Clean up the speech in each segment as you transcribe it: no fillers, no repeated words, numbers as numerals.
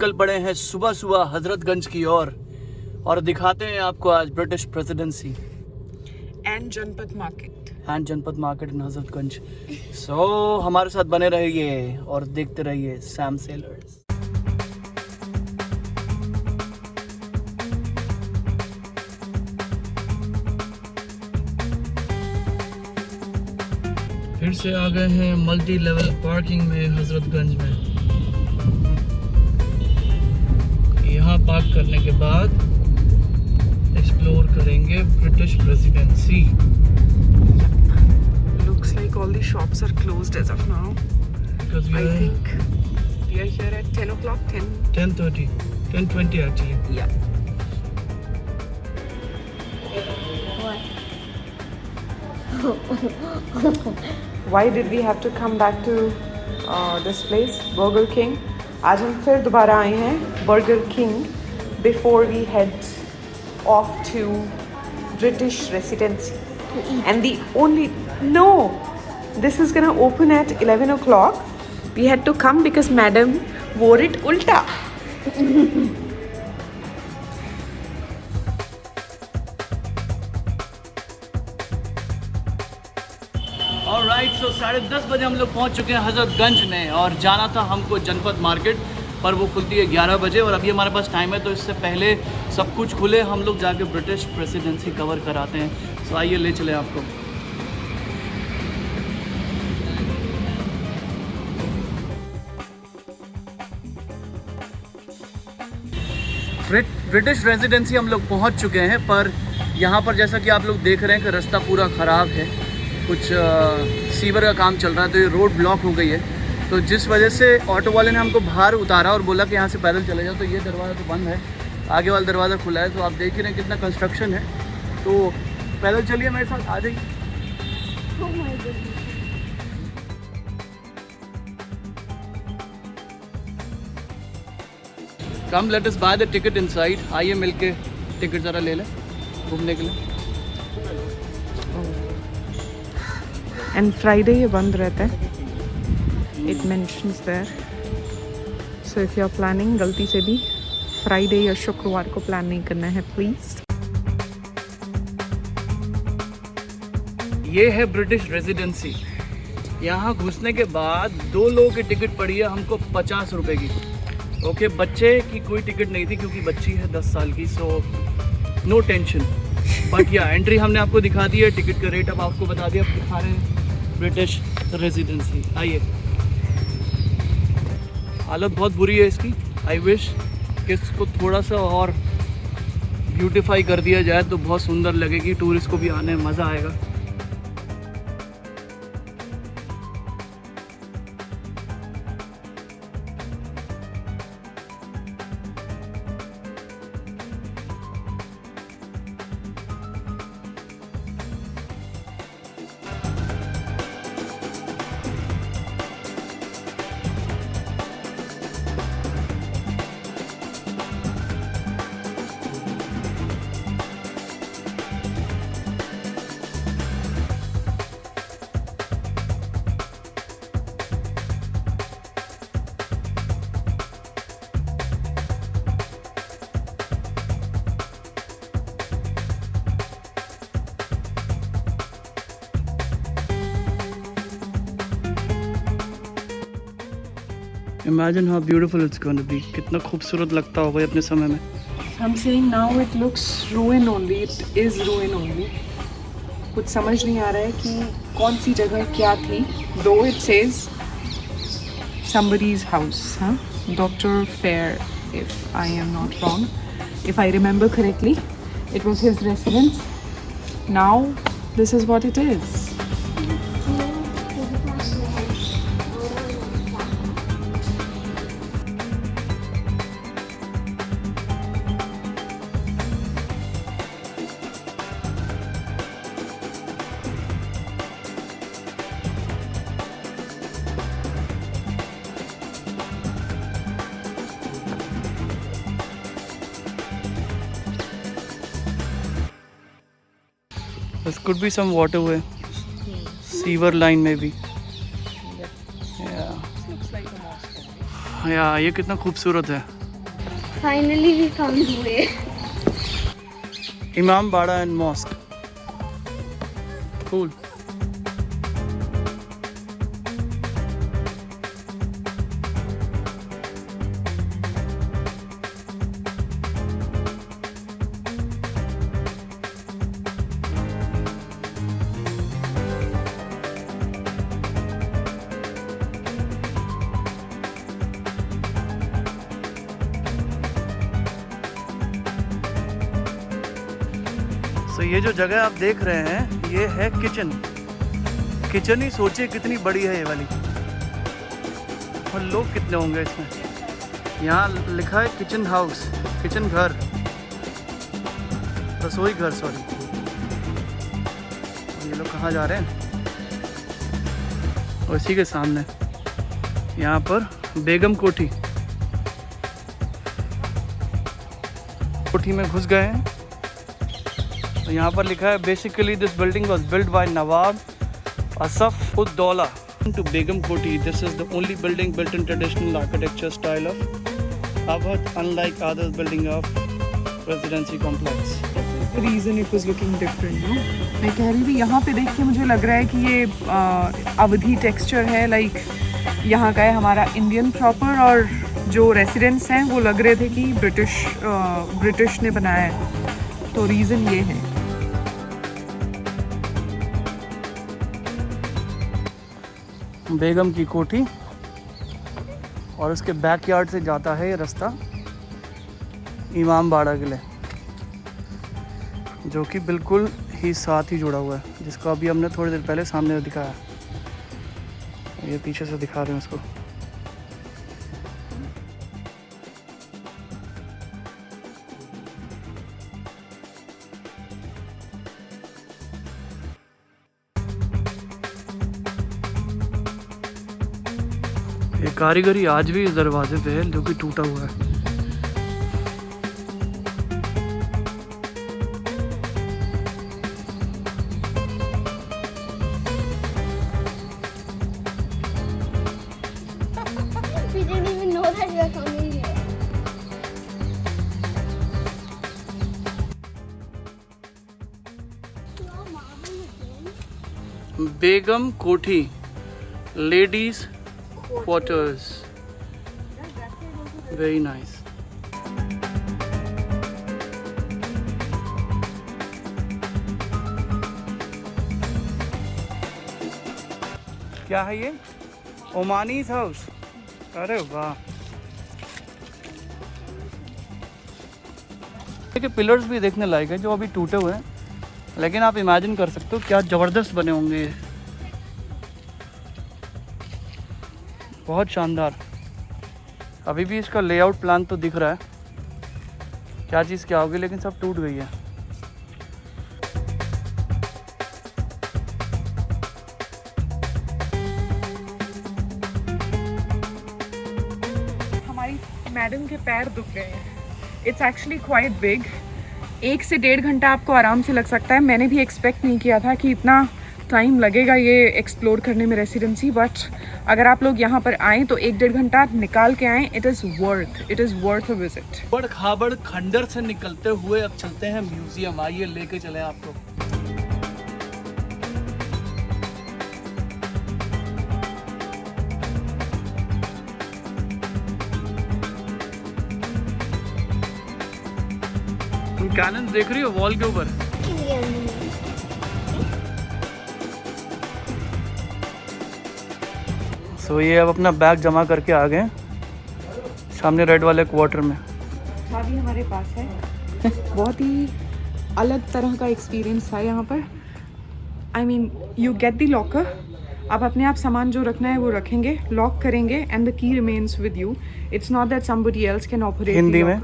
निकल पड़े हैं सुबह सुबह हजरतगंज की ओर और दिखाते हैं आपको आज ब्रिटिश प्रेसिडेंसी एंड जनपद मार्केट इन हजरतगंज। सो हमारे साथ बने रहिए और देखते रहिए सैम सेलर्स। फिर से आ गए हैं मल्टी लेवल पार्किंग में हजरतगंज में। यहाँ पार्क करने के बाद एक्सप्लोर करेंगे British presidency. Looks like all the shops are closed as of now. Because I think we are here at 10 o'clock. 10:30, 10:20 actually. Yeah. Why did we have to come back to this place, Burger King? आज हम फिर दोबारा आए हैं Burger King before we head off to British Residency. And the only this is gonna open at 11 o'clock. We had to come because madam wore it ulta. Alright, so 10:30 बजे हम लोग पहुंच चुके हैं हजरतगंज में और जाना था हमको जनपद मार्केट, पर वो खुलती है 11 बजे और अभी हमारे पास टाइम है, तो इससे पहले सब कुछ खुले हम लोग जाके ब्रिटिश प्रेसिडेंसी कवर कराते हैं। सो आइए ले चले आपको। ब्रिटिश रेजिडेंसी हम लोग पहुंच चुके हैं, पर यहाँ पर जैसा कि आप लोग देख रहे हैं कि रास्ता पूरा ख़राब है, कुछ सीवर का काम चल रहा है, तो ये रोड ब्लॉक हो गई है। तो जिस वजह से ऑटो वाले ने हमको बाहर उतारा और बोला कि यहाँ से पैदल चले जाओ, तो ये दरवाज़ा तो बंद है, आगे वाला दरवाज़ा खुला है। तो आप देख ही रहे हैं कितना कंस्ट्रक्शन है, तो पैदल चलिए मेरे साथ, आ जाइए। Come let us buy the ticket inside. आइए मिलके टिकट ज़रा ले लें घूमने के लिए। And Friday ये बंद रहता है, it mentions there. So if you are planning, गलती से भी Friday या शुक्रवार को प्लान नहीं करना है प्लीज। ये है ब्रिटिश रेजिडेंसी। यहाँ घुसने के बाद 2 लोगों की टिकट पड़ी है हमको 50 रुपए की। ओके, बच्चे की कोई टिकट नहीं थी क्योंकि बच्ची है 10 साल की, सो नो टेंशन। बट या एंट्री हमने आपको दिखा दी है, टिकट का रेट अब आपको बता दिया। अब दिखा रहे हैं ब्रिटिश रेजिडेंसी। आइए, हालत बहुत बुरी है इसकी। आई विश कि इसको थोड़ा सा और ब्यूटीफाई कर दिया जाए तो बहुत सुंदर लगेगी, टूरिस्ट को भी आने में मज़ा आएगा। Imagine how beautiful it's going to be. कितना खूबसूरत लगता होगा अपने समय में। I'm saying now it looks ruin only. It is ruin only. कुछ समझ नहीं आ रहा है कि कौन सी जगह क्या थी। Though it says somebody's house, huh? Dr. Fair, if I am not wrong. If I remember correctly, it was his residence. Now this is what it is. This could be some waterway. Sewer line maybe. Yeah. Looks like a mosque. या ये कितना खूबसूरत है। Finally, we found the way. Imam Bada and Mosque. Cool. तो ये जो जगह आप देख रहे हैं ये है किचन। किचन ही सोचिए कितनी बड़ी है ये वाली, और लोग कितने होंगे इसमें। यहाँ लिखा है किचन हाउस, किचन घर, रसोई घर सॉरी। ये लोग कहाँ जा रहे हैं? और इसी के सामने यहाँ पर बेगम कोठी, कोठी में घुस गए हैं। तो यहाँ पर लिखा है basically this building was build by Nawab Asaf ud Daula to Begum Kothi. This is the only building built in traditional architecture style of Awadh, unlike other building of residency complex. The reason it was looking different, no? मैं कह रही थी यहाँ पे देख के मुझे लग रहा है कि ये अवधी टेक्सचर है, लाइक यहाँ का है हमारा इंडियन प्रॉपर, और जो रेसिडेंट्स हैं वो लग रहे थे कि ब्रिटिश ने बनाया है। तो रीज़न ये है। बेगम की कोठी, और उसके बैकयार्ड से जाता है ये रास्ता इमाम बाड़ा के लिए, जो कि बिल्कुल ही साथ ही जुड़ा हुआ है, जिसको अभी हमने थोड़ी देर पहले सामने दिखाया। ये पीछे से दिखा रहे हैं उसको। ये कारीगरी आज भी इस दरवाजे पे है, जो कि टूटा हुआ है। We didn't even know that we were coming here. बेगम कोठी लेडीज क्वार्टर्स, वेरी नाइस। क्या है ये? ओमानीज हाउस। अरे वाह, के पिलर्स भी देखने लायक है, जो अभी टूटे हुए हैं, लेकिन आप इमेजिन कर सकते हो क्या ज़बरदस्त बने होंगे ये। बहुत शानदार। अभी भी इसका लेआउट प्लान तो दिख रहा है, क्या चीज़ क्या होगी, लेकिन सब टूट गई है। हमारी मैडम के पैर दुख गए हैं। It's actually quite big. 1 से 1.5 घंटा आपको आराम से लग सकता है। मैंने भी एक्सपेक्ट नहीं किया था कि इतना टाइम लगेगा ये एक्सप्लोर करने में रेसिडेंसी, बट अगर आप लोग यहाँ पर आएँ तो 1-1.5 घंटा निकाल के आएँ। It is worth a visit. बड़ खाबड़ खंडर से निकलते हुए अब चलते हैं म्यूजियम। आइए लेके चले आपको। कैनन देख रही हो वॉल के ऊपर? सो ये अब अपना बैग जमा करके आ गए सामने रेड वाले क्वार्टर में। चाबी हमारे पास है। बहुत ही अलग तरह का एक्सपीरियंस था यहाँ पर। I mean you get the locker, आप अपने आप सामान जो रखना है वो रखेंगे, लॉक करेंगे, and the key remains with you. It's not that somebody else can operate. Hindi में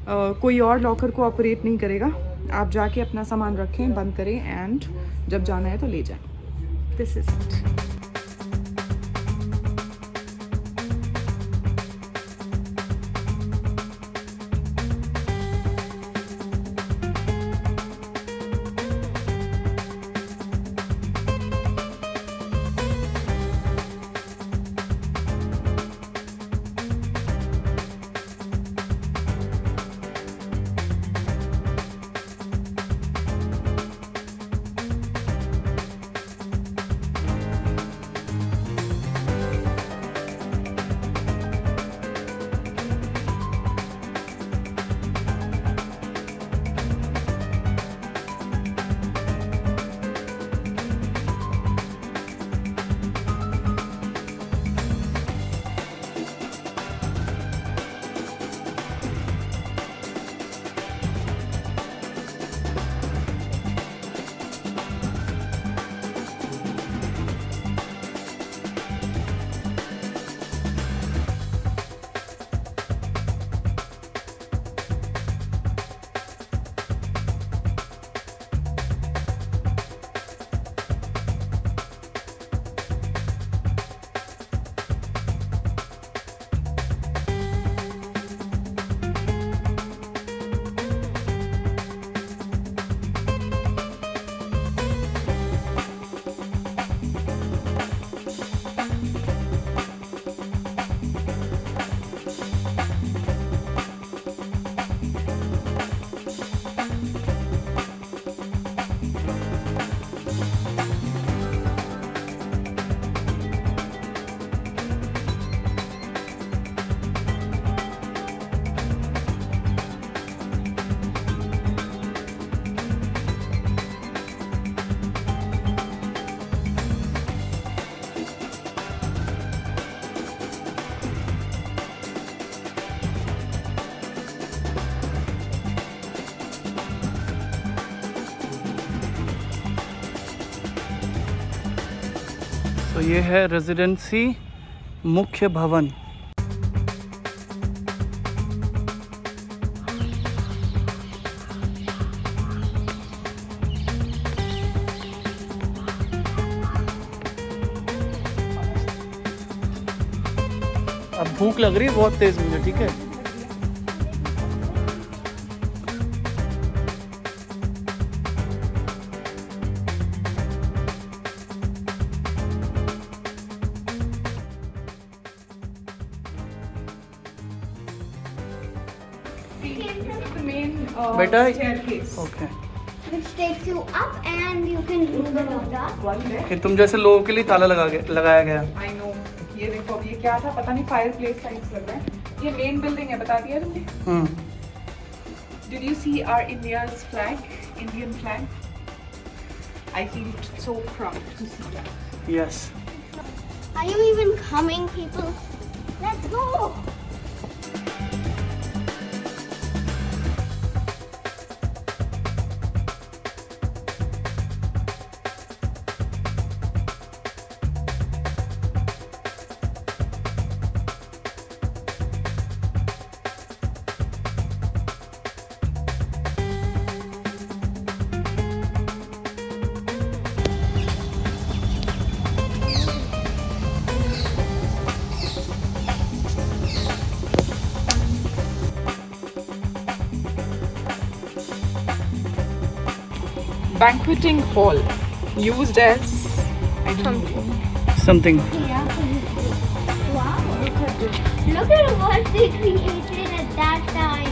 कोई और लॉकर को ऑपरेट नहीं करेगा। आप जाके अपना सामान रखें, बंद करें, एंड जब जाना है तो ले जाएं। This is it. तो ये है रेजिडेंसी मुख्य भवन। अब भूख लग रही है बहुत तेज मुझे, ठीक है। बेटा okay, Which takes you up and you can move it on that. फिर तुम जैसे लोगों के लिए ताला लगाया गया। I know. ये देखो ये क्या था पता नहीं, फायर प्लेस टाइप्स लग रहा है। ये मेन बिल्डिंग है, बता दिया तुमने। Did you see our India's flag, Indian flag? I feel so proud to see that. Yes. Are you even coming, people? Let's go. Banqueting hall used as something. Wow. Look at what they created at that time.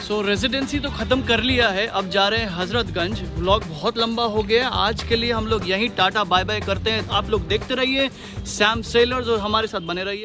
So residency तो ख़त्म कर लिया है, अब जा रहे हैं Hazratganj. Vlog बहुत लंबा हो गया है, आज के लिए हम लोग यहीं टाटा बाय बाय करते हैं। आप लोग देखते रहिए सैम सेलर्स और हमारे साथ बने रहिए।